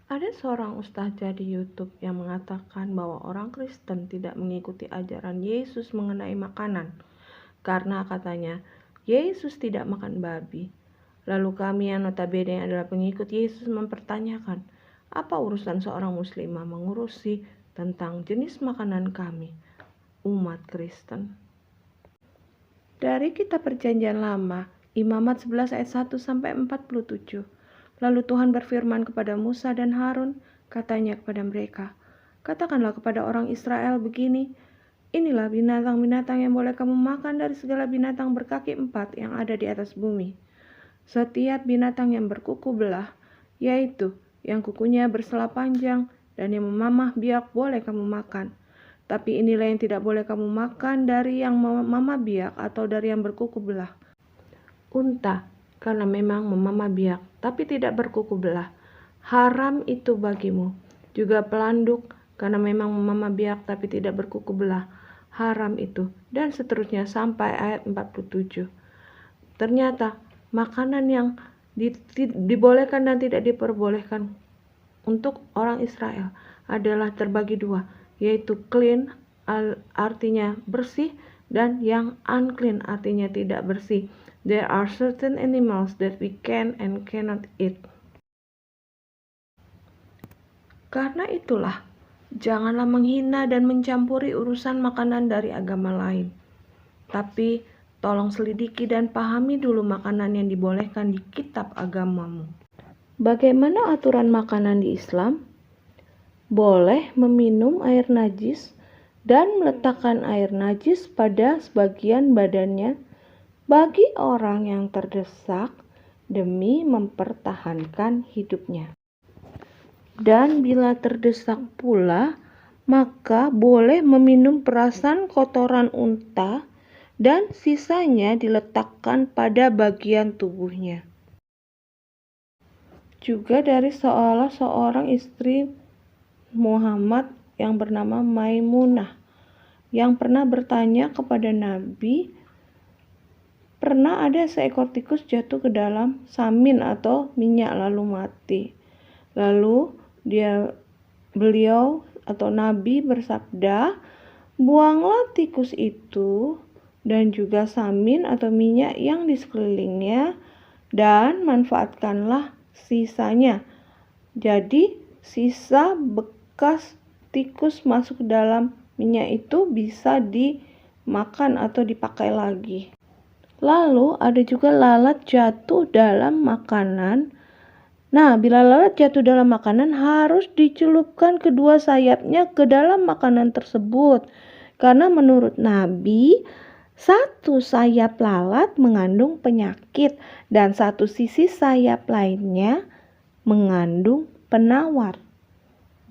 Ada seorang ustazah di YouTube yang mengatakan bahwa orang Kristen tidak mengikuti ajaran Yesus mengenai makanan karena katanya Yesus tidak makan babi. Lalu kami yang notabene adalah pengikut Yesus mempertanyakan, apa urusan seorang muslimah mengurusi tentang jenis makanan kami, umat Kristen? Dari kitab Perjanjian Lama, Imamat 11 ayat 1 sampai 47. Lalu Tuhan berfirman kepada Musa dan Harun, katanya kepada mereka, katakanlah kepada orang Israel begini, inilah binatang-binatang yang boleh kamu makan dari segala binatang berkaki 4 yang ada di atas bumi. Setiap binatang yang berkuku belah, yaitu yang kukunya bersela panjang dan yang memamah biak boleh kamu makan. Tapi inilah yang tidak boleh kamu makan dari yang memamah biak atau dari yang berkuku belah. Unta, karena memang memamah biak, tapi tidak berkuku belah. Haram itu bagimu. Juga pelanduk, karena memang memamah biak, tapi tidak berkuku belah. Haram itu. Dan seterusnya sampai ayat 47. Ternyata, makanan yang dibolehkan dan tidak diperbolehkan untuk orang Israel adalah terbagi dua, yaitu clean artinya bersih dan yang unclean artinya tidak bersih. There are certain animals that we can and cannot eat. Karena itulah, janganlah menghina dan mencampuri urusan makanan dari agama lain. Tapi tolong selidiki dan pahami dulu makanan yang dibolehkan di kitab agamamu. Bagaimana aturan makanan di Islam? Boleh meminum air najis dan meletakkan air najis pada sebagian badannya bagi orang yang terdesak demi mempertahankan hidupnya. Dan bila terdesak pula, maka boleh meminum perasan kotoran unta dan sisanya diletakkan pada bagian tubuhnya. Juga dari seorang istri Muhammad yang bernama Maimunah yang pernah bertanya kepada Nabi, pernah ada seekor tikus jatuh ke dalam samin atau minyak lalu mati. Lalu beliau atau Nabi bersabda, buanglah tikus itu dan juga samin atau minyak yang di sekelilingnya dan manfaatkanlah sisanya. Jadi sisa bekas tikus masuk ke dalam minyak itu bisa dimakan atau dipakai lagi. Lalu ada juga lalat jatuh dalam makanan. Nah, bila lalat jatuh dalam makanan harus dicelupkan kedua sayapnya ke dalam makanan tersebut. Karena menurut Nabi, satu sayap lalat mengandung penyakit dan satu sisi sayap lainnya mengandung penawar.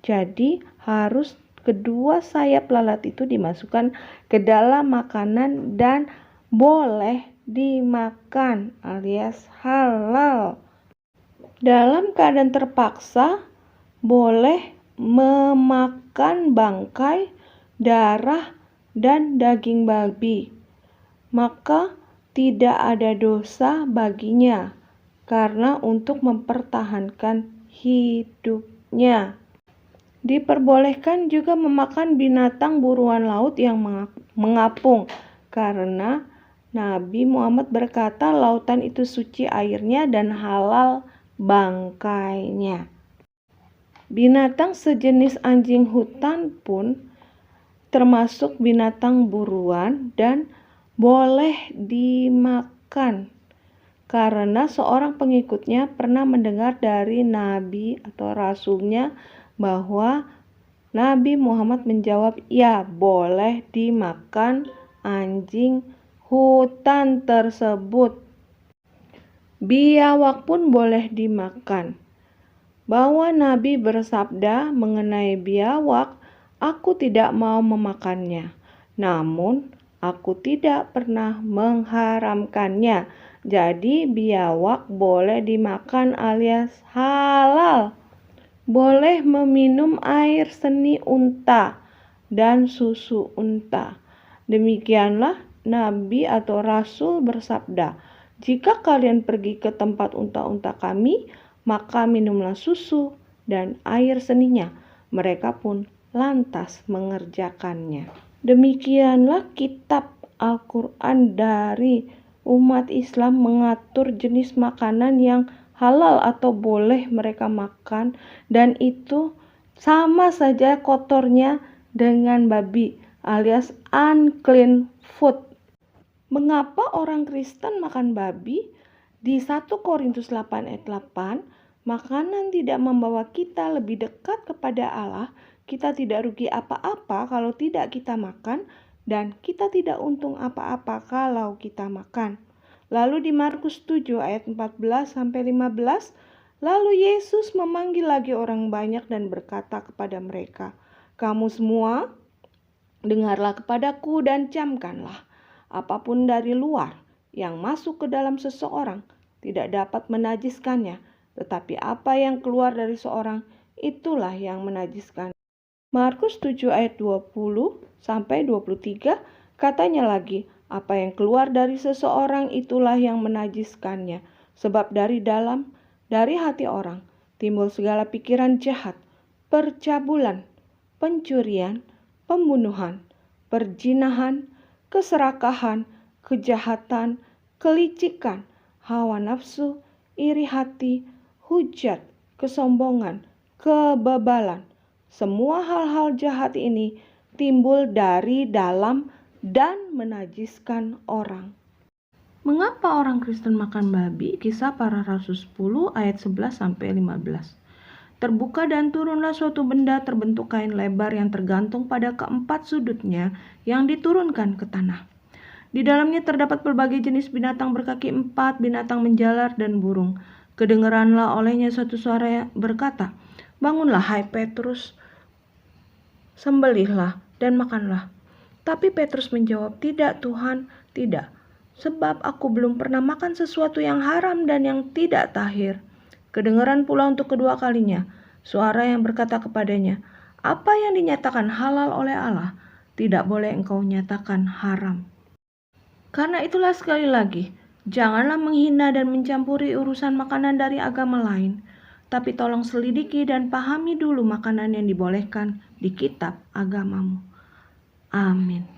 Jadi harus kedua sayap lalat itu dimasukkan ke dalam makanan dan boleh dimakan alias halal. Dalam keadaan terpaksa boleh memakan bangkai, darah, dan daging babi. Maka tidak ada dosa baginya karena untuk mempertahankan hidupnya. Diperbolehkan juga memakan binatang buruan laut yang mengapung karena Nabi Muhammad berkata lautan itu suci airnya dan halal bangkainya. Binatang sejenis anjing hutan pun termasuk binatang buruan dan boleh dimakan karena seorang pengikutnya pernah mendengar dari Nabi atau Rasulnya bahwa Nabi Muhammad menjawab, ya boleh dimakan anjing hutan tersebut. Biawak pun boleh dimakan. Bahwa Nabi bersabda mengenai biawak, aku tidak mau memakannya, namun aku tidak pernah mengharamkannya. Jadi biawak boleh dimakan alias halal. Boleh meminum air seni unta dan susu unta. Demikianlah Nabi atau Rasul bersabda, jika kalian pergi ke tempat unta-unta kami, maka minumlah susu dan air seninya. Mereka pun lantas mengerjakannya. Demikianlah kitab Al-Quran dari umat Islam mengatur jenis makanan yang halal atau boleh mereka makan, dan itu sama saja kotornya dengan babi alias unclean food. Mengapa orang Kristen makan babi? Di 1 Korintus 8 ayat 8, makanan tidak membawa kita lebih dekat kepada Allah. Kita tidak rugi apa-apa kalau tidak kita makan, dan kita tidak untung apa-apa kalau kita makan. Lalu di Markus 7 ayat 14-15, lalu Yesus memanggil lagi orang banyak dan berkata kepada mereka, "Kamu semua, dengarlah kepadaku dan camkanlah. Apapun dari luar yang masuk ke dalam seseorang tidak dapat menajiskannya, tetapi apa yang keluar dari seorang, itulah yang menajiskan." Markus 7 ayat 20-23 katanya lagi, apa yang keluar dari seseorang itulah yang menajiskannya. Sebab dari hati orang timbul segala pikiran jahat, percabulan, pencurian, pembunuhan, perzinahan, keserakahan, kejahatan, kelicikan, hawa nafsu, iri hati, hujat, kesombongan, kebebalan. Semua hal-hal jahat ini timbul dari dalam dan menajiskan orang. Mengapa orang Kristen makan babi? Kisah Para Rasul 10 ayat 11-15. Terbuka dan turunlah suatu benda terbentuk kain lebar yang tergantung pada keempat sudutnya yang diturunkan ke tanah. Di dalamnya terdapat berbagai jenis binatang berkaki 4, binatang menjalar dan burung. Kedengeranlah olehnya suatu suara yang berkata, "Bangunlah hai Petrus, sembelihlah dan makanlah." Tapi Petrus menjawab, "Tidak Tuhan, tidak. Sebab aku belum pernah makan sesuatu yang haram dan yang tidak tahir." Kedengaran pula untuk kedua kalinya suara yang berkata kepadanya, "Apa yang dinyatakan halal oleh Allah, tidak boleh engkau nyatakan haram." Karena itulah sekali lagi, janganlah menghina dan mencampuri urusan makanan dari agama lain, tapi tolong selidiki dan pahami dulu makanan yang dibolehkan di kitab agamamu. Amin.